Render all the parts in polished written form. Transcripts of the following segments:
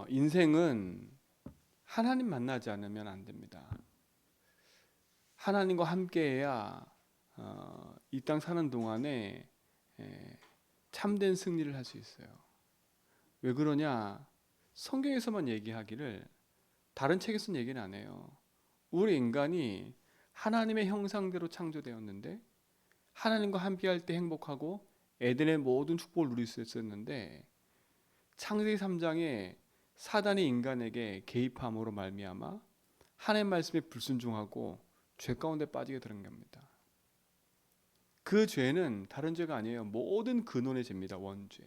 인생은 하나님 만나지 않으면 안 됩니다. 하나님과 함께해야 이 땅 사는 동안에 참된 승리를 할 수 있어요. 왜 그러냐? 성경에서만 얘기하기를 다른 책에서는 얘기는 안 해요. 우리 인간이 하나님의 형상대로 창조되었는데 하나님과 함께할 때 행복하고 에덴의 모든 축복을 누릴 수 있었는데 창세기 3장에 사단이 인간에게 개입함으로 말미암아 하나님 말씀에 불순종하고 죄 가운데 빠지게 되는 겁니다. 그 죄는 다른 죄가 아니에요. 모든 근원의 죄입니다. 원죄.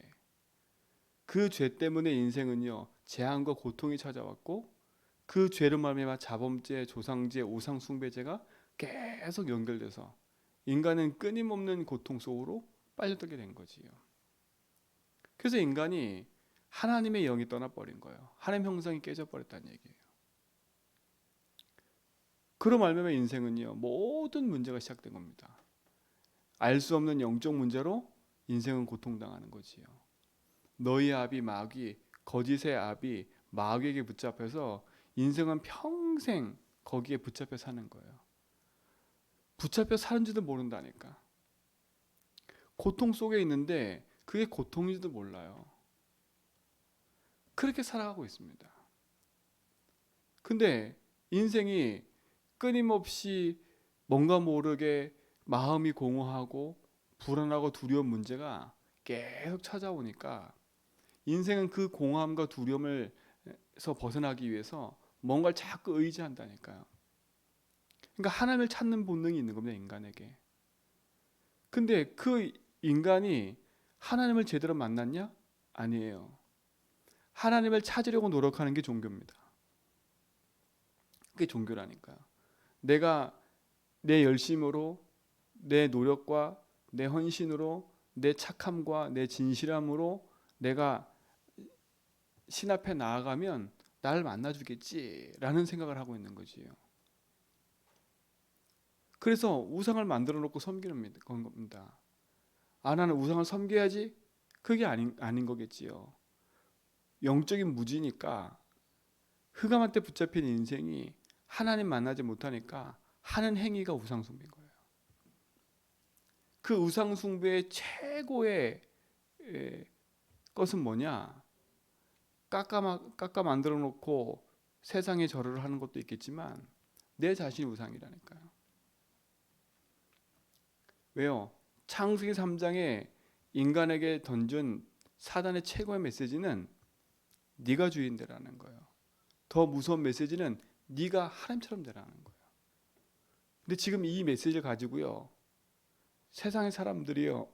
그 죄 때문에 인생은요 재앙과 고통이 찾아왔고 그 죄로 말미암아 자범죄, 조상죄, 우상 숭배죄가 계속 연결돼서 인간은 끊임없는 고통 속으로 빠져들게 된 거지요. 그래서 인간이 하나님의 영이 떠나버린 거예요. 하나님 형상이 깨져버렸다는 얘기예요. 그로 말미암아 인생은요 모든 문제가 시작된 겁니다. 알 수 없는 영적 문제로 인생은 고통당하는 거지요. 너희 아비 마귀, 거짓의 아비 마귀에게 붙잡혀서 인생은 평생 거기에 붙잡혀 사는 거예요. 붙잡혀 사는지도 모른다니까. 고통 속에 있는데 그게 고통인지도 몰라요. 그렇게 살아가고 있습니다. 근데 인생이 끊임없이 뭔가 모르게 마음이 공허하고 불안하고 두려운 문제가 계속 찾아오니까 인생은 그 공허함과 두려움에서 벗어나기 위해서 뭔가를 자꾸 의지한다니까요. 그러니까 하나님을 찾는 본능이 있는 겁니다, 인간에게. 근데 그 인간이 하나님을 제대로 만났냐? 아니에요. 하나님을 찾으려고 노력하는 게 종교입니다. 그게 종교라니까요. 내가 내 열심으로, 내 노력과 내 헌신으로, 내 착함과 내 진실함으로 내가 신 앞에 나아가면 나를 만나주겠지라는 생각을 하고 있는 거지요. 그래서 우상을 만들어 놓고 섬기는 겁니다. 나는 우상을 섬겨야지. 그게 아닌 거겠지요. 영적인 무지니까 흑암한테 붙잡힌 인생이 하나님 만나지 못하니까 하는 행위가 우상 숭배인 거예요. 그 우상 숭배의 최고의 것은 뭐냐? 깎아 만들어 놓고 세상에 절을 하는 것도 있겠지만 내 자신이 우상이라니까요. 왜요? 창세기 3장에 인간에게 던진 사단의 최고의 메시지는 네가 주인 되라는 거예요. 더 무서운 메시지는 네가 하나님처럼 되라는 거예요. 근데 지금 이 메시지를 가지고요 세상의 사람들이요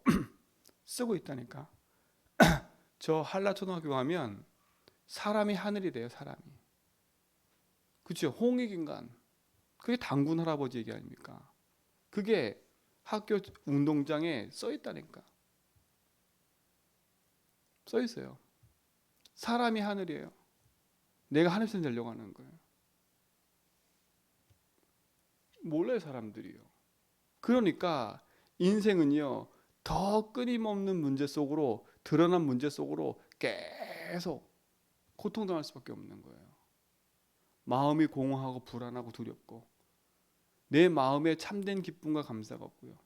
쓰고 있다니까. 저 한라초등학교 가면 사람이 하늘이 돼요. 사람이. 그렇죠? 홍익인간. 그게 당군 할아버지 얘기 아닙니까? 그게 학교 운동장에 써 있다니까. 써 있어요. 사람이 하늘이에요. 내가 하늘선 되려고 하는 거예요. 몰라요 사람들이요. 그러니까 인생은요 더 끊임없는 문제 속으로 드러난 문제 속으로 계속 고통당할 수밖에 없는 거예요. 마음이 공허하고 불안하고 두렵고 내 마음에 참된 기쁨과 감사가 없고요.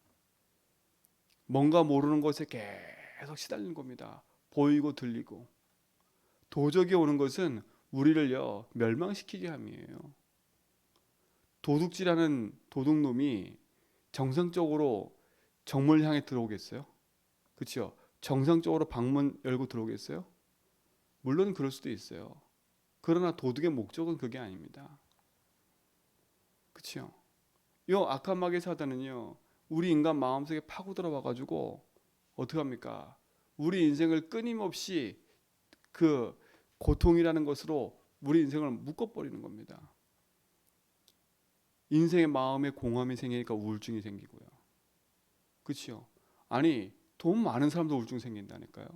뭔가 모르는 것에 계속 시달리는 겁니다. 보이고 들리고 도적이 오는 것은 우리를요 멸망시키게 함이에요. 도둑질하는 도둑놈이 정상적으로 정문을 향해 들어오겠어요? 그렇죠? 정상적으로 방문 열고 들어오겠어요? 물론 그럴 수도 있어요. 그러나 도둑의 목적은 그게 아닙니다. 그렇죠? 요 악한 마귀의 사단은요 우리 인간 마음속에 파고 들어와 가지고 어떻게 합니까? 우리 인생을 끊임없이 그 고통이라는 것으로 우리 인생을 묶어버리는 겁니다. 인생의 마음에 공허함이 생기니까 우울증이 생기고요. 그렇죠? 아니 돈 많은 사람도 우울증 생긴다니까요.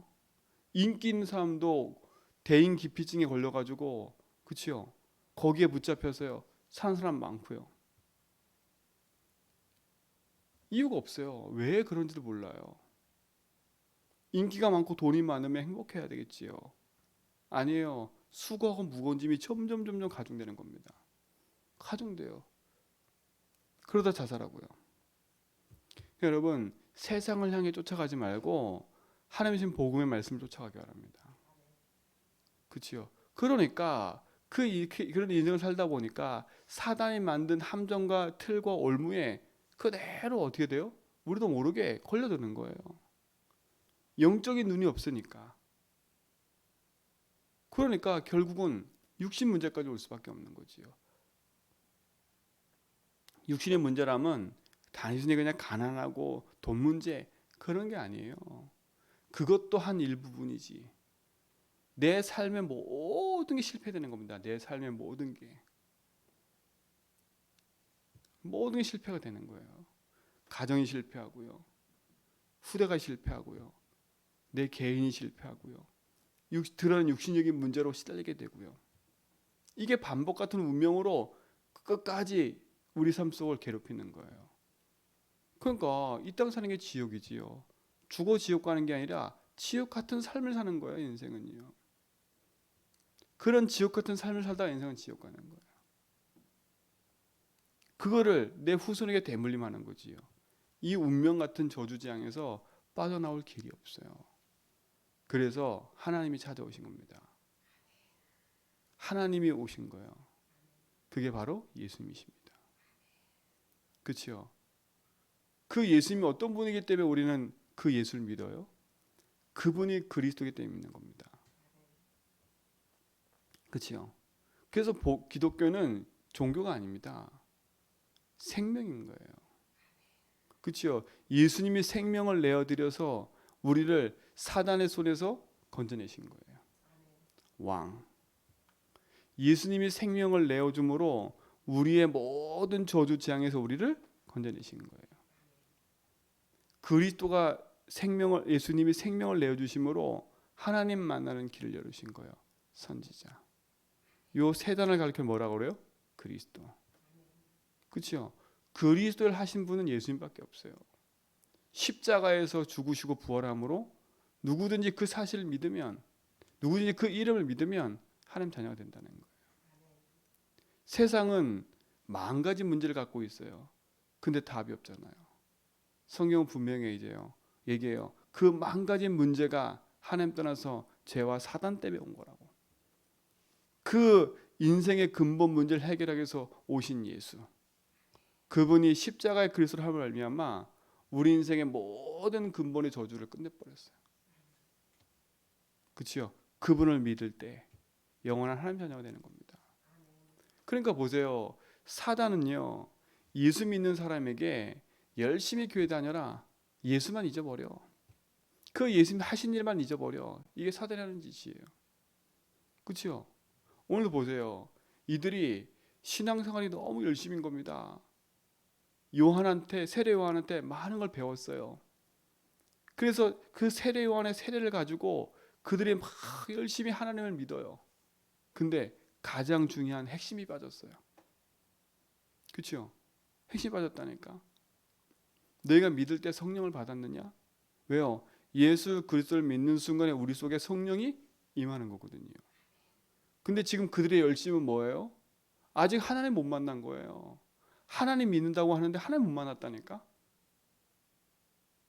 인기 있는 사람도 대인 기피증에 걸려가지고 그렇죠? 거기에 붙잡혀서요 사는 사람 많고요. 이유가 없어요. 왜 그런지도 몰라요. 인기가 많고 돈이 많으면 행복해야 되겠지요. 아니에요. 수고하고 무거운 짐이 점점 가중되는 겁니다. 가중돼요. 그러다 자살하고요. 여러분, 세상을 향해 쫓아가지 말고 하나님 주신 복음의 말씀을 쫓아가기 바랍니다. 그렇죠? 그러니까 그런 인생을 살다 보니까 사단이 만든 함정과 틀과 올무에 그대로 어떻게 돼요? 우리도 모르게 걸려드는 거예요. 영적인 눈이 없으니까. 그러니까 결국은 육신 문제까지 올 수밖에 없는 거지요. 육신의 문제라면 단순히 그냥 가난하고 돈 문제 그런 게 아니에요. 그것도 한 일부분이지. 내 삶의 모든 게 실패되는 겁니다. 내 삶의 모든 게 실패가 되는 거예요. 가정이 실패하고요. 후대가 실패하고요. 내 개인이 실패하고요. 드러난 육신적인 문제로 시달리게 되고요. 이게 반복 같은 운명으로 끝까지 우리 삶 속을 괴롭히는 거예요. 그러니까 이 땅 사는 게 지옥이지요. 죽어 지옥 가는 게 아니라 지옥 같은 삶을 사는 거예요. 인생은요. 그런 지옥 같은 삶을 살다가 인생은 지옥 가는 거예요. 그거를 내 후손에게 대물림하는 거지요. 이 운명 같은 저주재앙에서 빠져나올 길이 없어요. 그래서 하나님이 찾아오신 겁니다. 하나님이 오신 거예요. 그게 바로 예수님이십니다. 그렇죠? 그 예수님이 어떤 분이기 때문에 우리는 그 예수를 믿어요? 그분이 그리스도이기 때문에 믿는 겁니다. 그렇죠? 그래서 기독교는 종교가 아닙니다. 생명인 거예요. 그렇죠? 예수님이 생명을 내어드려서 우리를 사단의 손에서 건져내신 거예요. 왕. 예수님이 생명을 내어줌으로 우리의 모든 저주 재앙에서 우리를 건져내신 거예요. 그리스도가 예수님이 생명을 내어주심으로 하나님 만나는 길을 열으신 거예요. 선지자. 요 세단을 가르쳐 뭐라고 그래요? 그리스도. 그렇죠? 그리스도를 하신 분은 예수님밖에 없어요. 십자가에서 죽으시고 부활함으로 누구든지 그 사실을 믿으면, 누구든지 그 이름을 믿으면 하나님 자녀가 된다는 거예요. 세상은 만 가지 문제를 갖고 있어요. 근데 답이 없잖아요. 성경은 분명히 얘기해요. 그 만 가지 문제가 하나님 떠나서 죄와 사단 때문에 온 거라고. 그 인생의 근본 문제를 해결하기 위해서 오신 예수. 그분이 십자가의 그리스도를 함을 말미암아 우리 인생의 모든 근본의 저주를 끝내버렸어요. 그렇죠? 그분을 믿을 때 영원한 하나님 자녀가 되는 겁니다. 그러니까 보세요. 사단은요. 예수 믿는 사람에게 열심히 교회 다녀라. 예수만 잊어버려. 그 예수님 하신 일만 잊어버려. 이게 사단이 하는 짓이에요. 그렇죠? 오늘도 보세요. 이들이 신앙생활이 너무 열심인 겁니다. 세례 요한한테 많은 걸 배웠어요. 그래서 그 세례 요한의 세례를 가지고 그들이 막 열심히 하나님을 믿어요. 근데 가장 중요한 핵심이 빠졌어요. 그렇죠? 핵심이 빠졌다니까. 너희가 믿을 때 성령을 받았느냐? 왜요? 예수 그리스도를 믿는 순간에 우리 속에 성령이 임하는 거거든요. 근데 지금 그들의 열심은 뭐예요? 아직 하나님 못 만난 거예요. 하나님 믿는다고 하는데 하나님 못 만났다니까?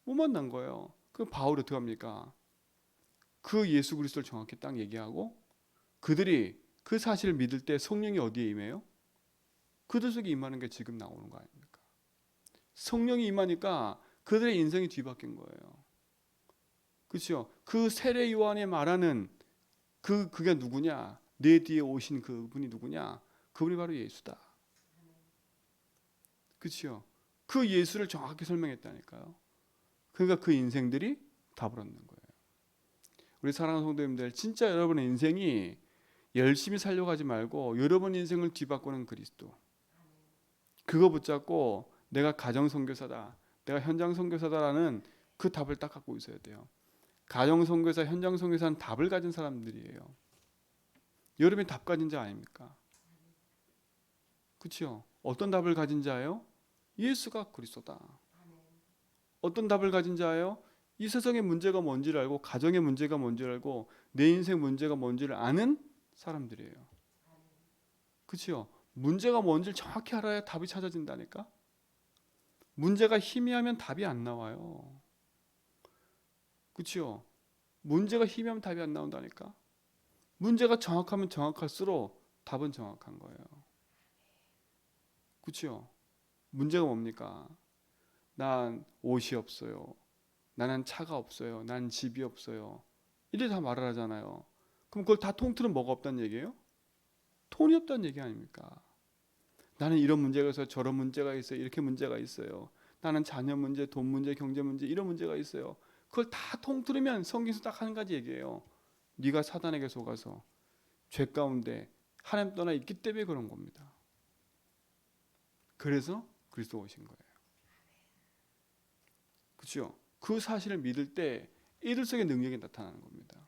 못 만난 거예요. 그럼 바울이 어떻게 합니까? 그 예수 그리스도를 정확히 딱 얘기하고 그들이 그 사실을 믿을 때 성령이 어디에 임해요? 그들 속에 임하는 게 지금 나오는 거 아닙니까? 성령이 임하니까 그들의 인생이 뒤바뀐 거예요. 그렇죠? 그 세례 요한이 말하는 그게 누구냐? 내 뒤에 오신 그분이 누구냐? 그분이 바로 예수다. 그렇죠? 그 예수를 정확히 설명했다니까요. 그러니까 그 인생들이 답을 얻는 거예요. 우리 사랑하는 성도님들, 진짜 여러분의 인생이 열심히 살려가지 말고 여러분 인생을 뒤바꾸는 그리스도. 그거 붙잡고 내가 가정 선교사다, 내가 현장 선교사다라는 그 답을 딱 갖고 있어야 돼요. 가정 선교사, 현장 선교사는 답을 가진 사람들이에요. 여러분이 답 가진 자 아닙니까? 그렇죠? 어떤 답을 가진 자예요? 예수가 그리스도다. 어떤 답을 가진 자예요? 이 세상의 문제가 뭔지를 알고, 가정의 문제가 뭔지를 알고, 내 인생 문제가 뭔지를 아는 사람들이에요. 그렇죠? 문제가 뭔지를 정확히 알아야 답이 찾아진다니까. 문제가 희미하면 답이 안 나와요. 그렇죠? 문제가 희미하면 답이 안 나온다니까. 문제가 정확하면 정확할수록 답은 정확한 거예요. 그렇죠? 문제가 뭡니까? 난 옷이 없어요. 나는 차가 없어요. 난 집이 없어요. 이래 다 말을 하잖아요. 그럼 그걸 다 통틀은 뭐가 없다는 얘기예요? 돈이 없다는 얘기 아닙니까? 나는 이런 문제가 있어요. 저런 문제가 있어요. 이렇게 문제가 있어요. 나는 자녀 문제, 돈 문제, 경제 문제 이런 문제가 있어요. 그걸 다 통틀으면 성경에서 딱 한 가지 얘기예요. 네가 사단에게 속아서 죄 가운데 하나님 떠나 있기 때문에 그런 겁니다. 그래서 그리스도 오신 거예요. 그렇죠? 그 사실을 믿을 때 이들 속에 능력이 나타나는 겁니다.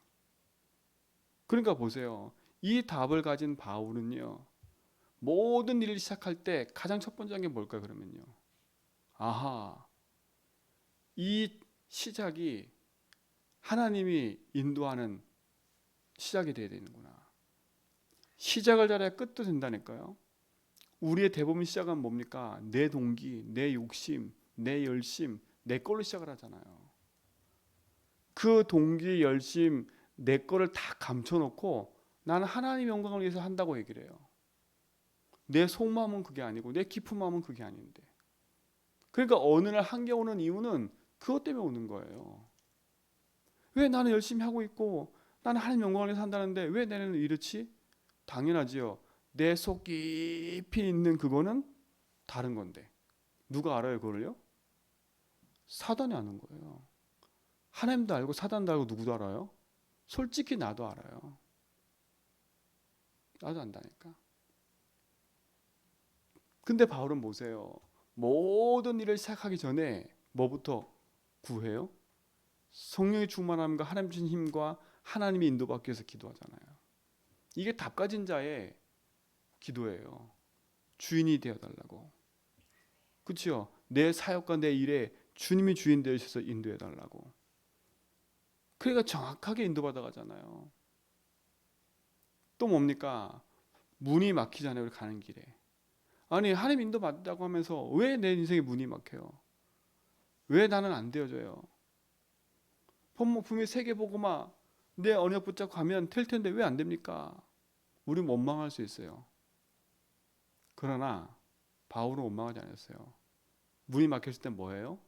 그러니까 보세요. 이 답을 가진 바울은요. 모든 일을 시작할 때 가장 첫 번째 한 게 뭘까 그러면요. 아하, 이 시작이 하나님이 인도하는 시작이 돼야 되는구나. 시작을 잘해야 끝도 된다니까요. 우리의 대부분 시작은 뭡니까? 내 동기, 내 욕심, 내 열심, 내 걸로 시작을 하잖아요. 그 동기, 열심, 내 거를 다 감춰놓고 나는 하나님의 영광을 위해서 한다고 얘기를 해요. 내 속마음은 그게 아니고 내 깊은 마음은 그게 아닌데. 그러니까 어느 날 한계 오는 이유는 그것 때문에 오는 거예요. 왜 나는 열심히 하고 있고 나는 하나님 영광을 위해서 한다는데 왜 내는 이렇지? 당연하지요. 내 속 깊이 있는 그거는 다른 건데. 누가 알아요 그걸요? 사단이 아는 거예요. 하나님도 알고 사단도 알고 누구도 알아요? 솔직히 나도 알아요. 나도 안다니까. 근데 바울은 보세요. 모든 일을 시작하기 전에 뭐부터 구해요? 성령의 충만함과 하나님 주신 힘과 하나님의 인도받기 위해서 기도하잖아요. 이게 답 가진 자의 기도예요. 주인이 되어달라고. 그렇죠? 내 사역과 내 일에 주님이 주인 되셔서 인도해달라고. 그러니까 정확하게 인도받아 가잖아요. 또 뭡니까? 문이 막히잖아요. 우리 가는 길에. 아니 하나님 인도받다고 하면서 왜 내 인생에 문이 막혀요? 왜 나는 안 되어져요? 분명히 세계복음화 내 언약 붙잡고 가면 될 텐데 왜 안 됩니까? 우리 원망할 수 있어요. 그러나 바울은 원망하지 않았어요. 문이 막혔을 때 뭐예요?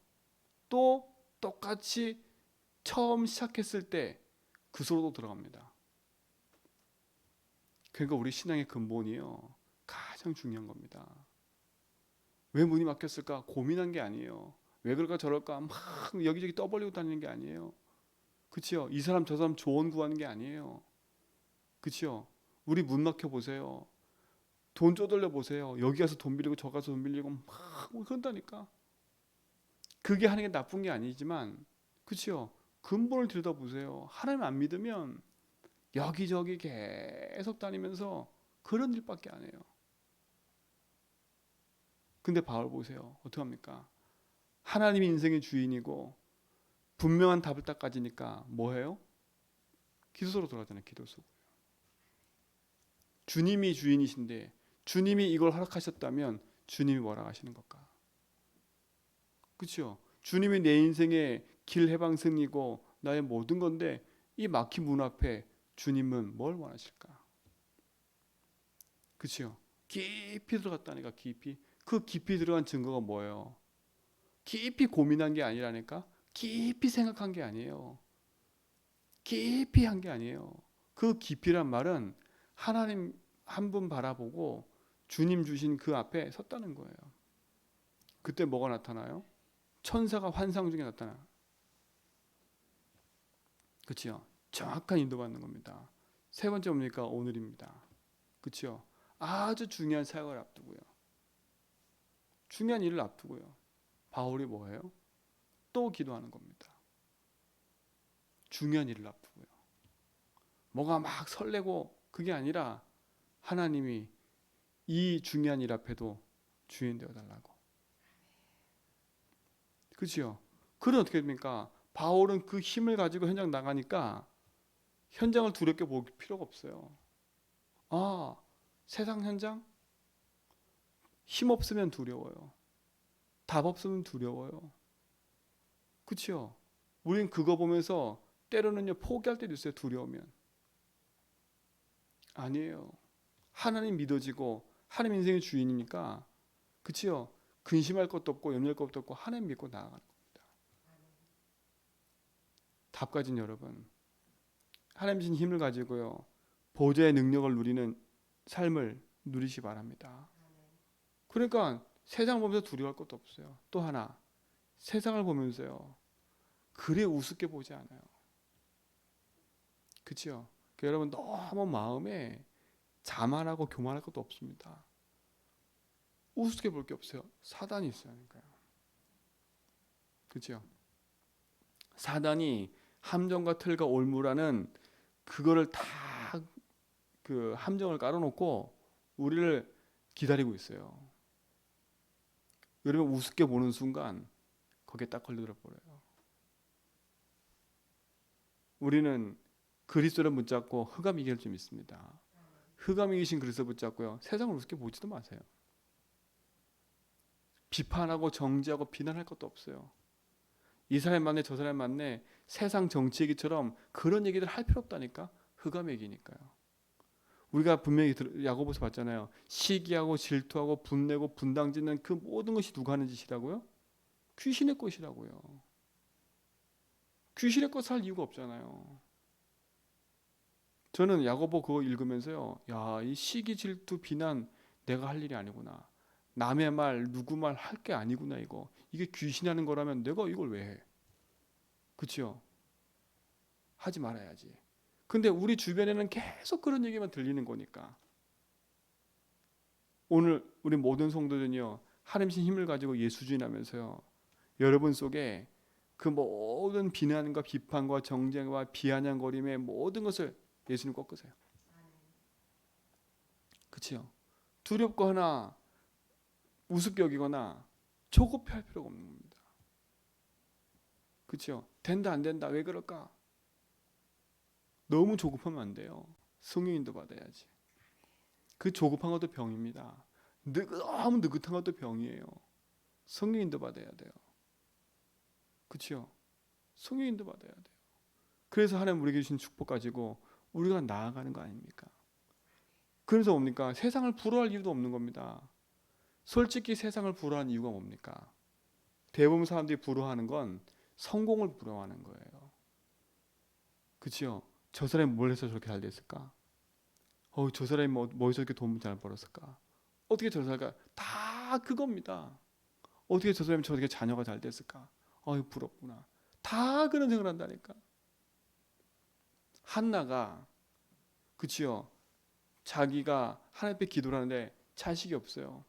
또 똑같이 처음 시작했을 때 그 속으로 들어갑니다. 그러니까 우리 신앙의 근본이요. 가장 중요한 겁니다. 왜 문이 막혔을까? 고민한 게 아니에요. 왜 그럴까 저럴까 막 여기저기 떠벌리고 다니는 게 아니에요. 그렇죠? 이 사람 저 사람 조언 구하는 게 아니에요. 그렇죠? 우리 문 막혀 보세요. 돈 쪼들려 보세요. 여기 가서 돈 빌리고 저 가서 돈 빌리고 막 그런다니까. 그게 하는 게 나쁜 게 아니지만 그렇죠? 근본을 들여다보세요. 하나님 안 믿으면 여기저기 계속 다니면서 그런 일밖에 안 해요. 근데 바울 보세요. 어떻게 합니까? 하나님이 인생의 주인이고 분명한 답을 딱 가지니까 뭐해요? 기도소로 돌아가잖아요. 기도소. 주님이 주인이신데 주님이 이걸 허락하셨다면 주님이 뭐라 하시는 걸까? 그렇죠? 주님이 내 인생의 길 해방승이고 나의 모든 건데 이 막힌 문 앞에 주님은 뭘 원하실까? 그렇죠? 깊이 들어갔다니까 깊이. 그 깊이 들어간 증거가 뭐예요? 깊이 고민한 게 아니라니까? 깊이 생각한 게 아니에요. 깊이 한 게 아니에요. 그 깊이란 말은 하나님 한 분 바라보고 주님 주신 그 앞에 섰다는 거예요. 그때 뭐가 나타나요? 천사가 환상 중에 나타나. 그렇죠? 정확한 인도받는 겁니다. 세 번째 뭡니까? 오늘입니다. 그렇죠? 아주 중요한 사역을 앞두고요. 중요한 일을 앞두고요. 바울이 뭐예요? 또 기도하는 겁니다. 중요한 일을 앞두고요. 뭐가 막 설레고 그게 아니라 하나님이 이 중요한 일 앞에도 주인 되어 달라고. 그렇죠? 그럼 어떻게 됩니까? 바울은 그 힘을 가지고 현장 나가니까 현장을 두렵게 볼 필요가 없어요. 아, 세상 현장? 힘 없으면 두려워요. 답 없으면 두려워요. 그렇죠? 우린 그거 보면서 때로는요 포기할 때도 있어요. 두려우면. 아니에요. 하나님 믿어지고 하나님 인생의 주인이니까 그치요? 근심할 것도 없고 염려할 것도 없고 하나님 믿고 나아가는 겁니다. 답 가진 여러분, 하나님 주신 힘을 가지고요 보좌의 능력을 누리는 삶을 누리시 바랍니다. 그러니까 세상을 보면서 두려워할 것도 없어요. 또 하나, 세상을 보면서요 그리 우습게 보지 않아요. 그치요? 그러니까 여러분 너무 마음에 자만하고 교만할 것도 없습니다. 우습게 볼 게 없어요. 사단이 있으니까요. 그렇죠? 사단이 함정과 틀과 올무라는 그거를 다 그 함정을 깔아놓고 우리를 기다리고 있어요. 여러분 우습게 보는 순간 거기에 딱 걸려들어 버려요. 우리는 그리스도를 붙잡고 흑암 이길 줄 믿습니다. 흑암 이기신 그리스도 붙잡고요. 세상을 우습게 보지도 마세요. 비판하고 정죄하고 비난할 것도 없어요. 이 사람 맞네 저 사람 맞네 세상 정치 얘기처럼 그런 얘기들 할 필요 없다니까. 흑암 얘기니까요. 우리가 분명히 야고보서 봤잖아요. 시기하고 질투하고 분내고 분당짓는 그 모든 것이 누가 하는 짓이라고요? 귀신의 것이라고요. 귀신의 것을 할 이유가 없잖아요. 저는 야고보 그거 읽으면서요. 야, 이 시기 질투 비난 내가 할 일이 아니구나. 남의 말 누구 말 할 게 아니구나 이거. 이게 귀신이 하는 거라면 내가 이걸 왜 해? 그치요? 하지 말아야지. 근데 우리 주변에는 계속 그런 얘기만 들리는 거니까. 오늘 우리 모든 성도들은요. 하나님의 힘을 가지고 예수 주인하면서요. 여러분 속에 그 모든 비난과 비판과 정쟁과 비아냥거림의 모든 것을 예수님 꺾으세요. 그치요? 두렵거나 우습게 여기거나 조급해할 필요가 없는 겁니다. 그치요? 된다 안 된다 왜 그럴까? 너무 조급하면 안 돼요. 성령인도 받아야지. 그 조급한 것도 병입니다. 너무 느긋한 것도 병이에요. 성령인도 받아야 돼요. 그렇죠? 성령인도 받아야 돼요. 그래서 하나님 우리에게 주신 축복 가지고 우리가 나아가는 거 아닙니까? 그래서 뭡니까? 세상을 부러워할 이유도 없는 겁니다. 솔직히 세상을 부러워하는 이유가 뭡니까? 대부분 사람들이 부러워하는 건 성공을 부러워하는 거예요. 그렇죠? 저 사람이 뭘 해서 저렇게 잘 됐을까? 저 사람이 뭐 해서 이렇게 돈 잘 벌었을까? 어떻게 저 사람이 다 그겁니다. 어떻게 저 사람이 저렇게 자녀가 잘 됐을까? 부럽구나. 다 그런 생각을 한다니까. 한나가 그치요. 자기가 하나님 앞에 기도를 하는데 자식이 없어요.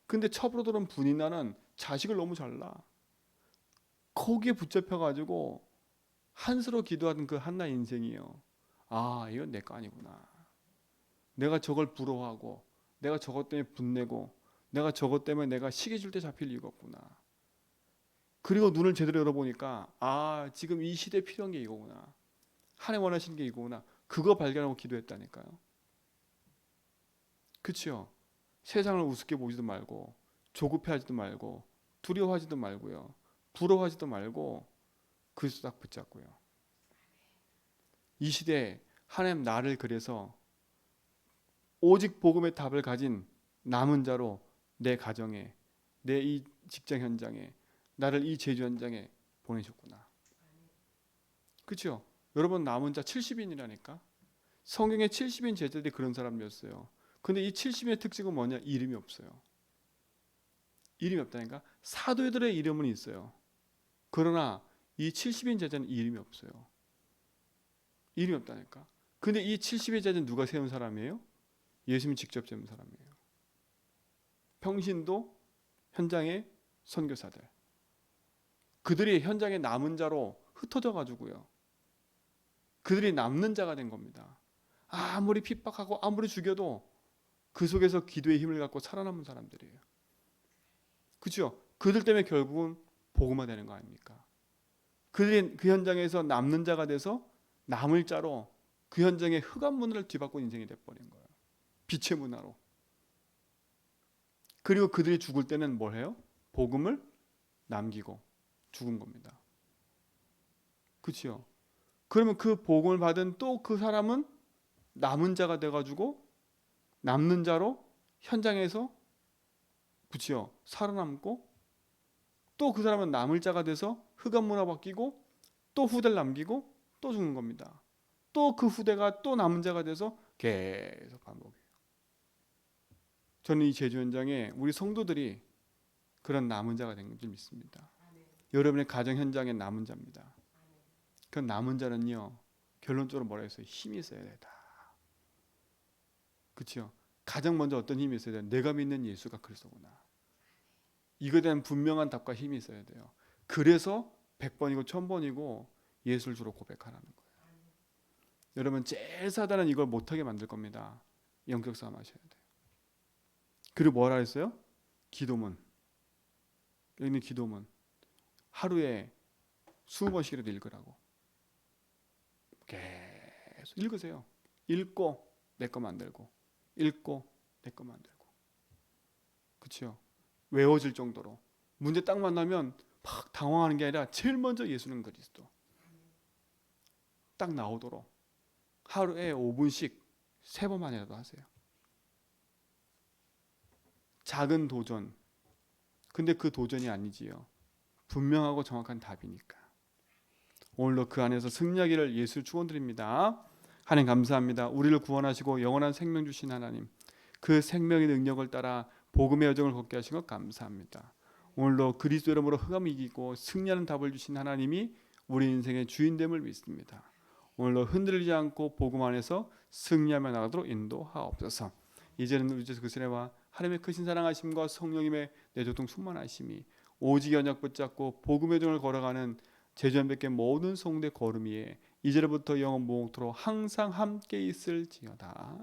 근데 첩으로 들어온 분이나는 자식을 너무 잘 낳아. 거기에 붙잡혀가지고 한스로 기도하던 그 한나 인생이에요. 이건 내 거 아니구나. 내가 저걸 부러워하고 내가 저것 때문에 분내고 내가 저것 때문에 내가 시기 줄 때 잡힐 이유가 없구나. 그리고 눈을 제대로 열어보니까 지금 이 시대에 필요한 게 이거구나. 하나님 원하시는 게 이거구나. 그거 발견하고 기도했다니까요. 그치요? 세상을 우습게 보지도 말고 조급해하지도 말고 두려워하지도 말고요. 부러워하지도 말고 그리스도 딱 붙잡고요. 이 시대에 하나님 나를 그래서 오직 복음의 답을 가진 남은 자로 내 가정에 내 이 직장 현장에 나를 이 제주 현장에 보내셨구나. 그렇죠? 여러분 남은 자 70인이라니까. 성경에 70인 제자들이 그런 사람이었어요. 근데 이 70인의 특징은 뭐냐? 이름이 없어요. 이름이 없다니까. 사도들의 이름은 있어요. 그러나 이 70인 제자는 이름이 없어요. 이름이 없다니까. 근데 이 70인 제자는 누가 세운 사람이에요? 예수님이 직접 세운 사람이에요. 평신도 현장의 선교사들. 그들이 현장에 남은 자로 흩어져 가지고요. 그들이 남는 자가 된 겁니다. 아무리 핍박하고 아무리 죽여도 그 속에서 기도의 힘을 갖고 살아남은 사람들이에요. 그렇죠? 그들 때문에 결국은 복음화 되는 거 아닙니까? 그들이 그 현장에서 남는 자가 돼서 남을 자로 그 현장의 흑암 문화를 뒤바꾼 인생이 돼버린 거예요. 빛의 문화로. 그리고 그들이 죽을 때는 뭘 해요? 복음을 남기고 죽은 겁니다. 그렇죠? 그러면 그 복음을 받은 또 그 사람은 남은 자가 돼가지고 남는 자로 현장에서 그렇죠? 살아남고 또 그 사람은 남을 자가 돼서 흑암 문화 바뀌고 또 후대를 남기고 또 죽는 겁니다. 또 그 후대가 또 남은 자가 돼서 계속 반복해요. 저는 이 제주 현장에 우리 성도들이 그런 남은 자가 된 줄 믿습니다. 여러분의 가정 현장의 남은 자입니다. 그 남은 자는요, 결론적으로 뭐라 했어요? 힘이 있어야 되다. 그렇죠? 가장 먼저 어떤 힘이 있어야 돼요? 내가 믿는 예수가 그리스도구나. 이거에 대한 분명한 답과 힘이 있어야 돼요. 그래서 100번이고 1000번이고 예수를 주로 고백하라는 거예요. 여러분 제일 사단은 이걸 못하게 만들 겁니다. 영적 싸움 하셔야 돼요. 그리고 뭐라 했어요? 기도문. 여기 있는 기도문. 하루에 20번씩이라도 읽으라고. 계속 읽으세요. 읽고 내 거 만들고 읽고 내 거 만들고. 그렇죠? 외워질 정도로. 문제 딱 만나면 막 당황하는 게 아니라 제일 먼저 예수는 그리스도. 딱 나오도록 하루에 5분씩 3번만이라도 하세요. 작은 도전. 근데 그 도전이 아니지요. 분명하고 정확한 답이니까. 오늘도 그 안에서 승리하기를 예수 축원드립니다. 하나님 감사합니다. 우리를 구원하시고 영원한 생명 주신 하나님, 그 생명의 능력을 따라 복음의 여정을 걷게 하신 것 감사합니다. 오늘도 그리스도 이름으로 흑암을 이기고 승리하는 답을 주신 하나님이 우리 인생의 주인됨을 믿습니다. 오늘도 흔들리지 않고 복음 안에서 승리하며 나가도록 인도하옵소서. 이제는 우리 주 그리스도와 하나님의 크신 사랑하심과 성령님의 내조통 충만하심이 오직 언약 붙잡고 복음의 여정을 걸어가는 제주한백개 모든 성대 걸음 위에 이제부터 영원 무궁토록 항상 함께 있을지어다.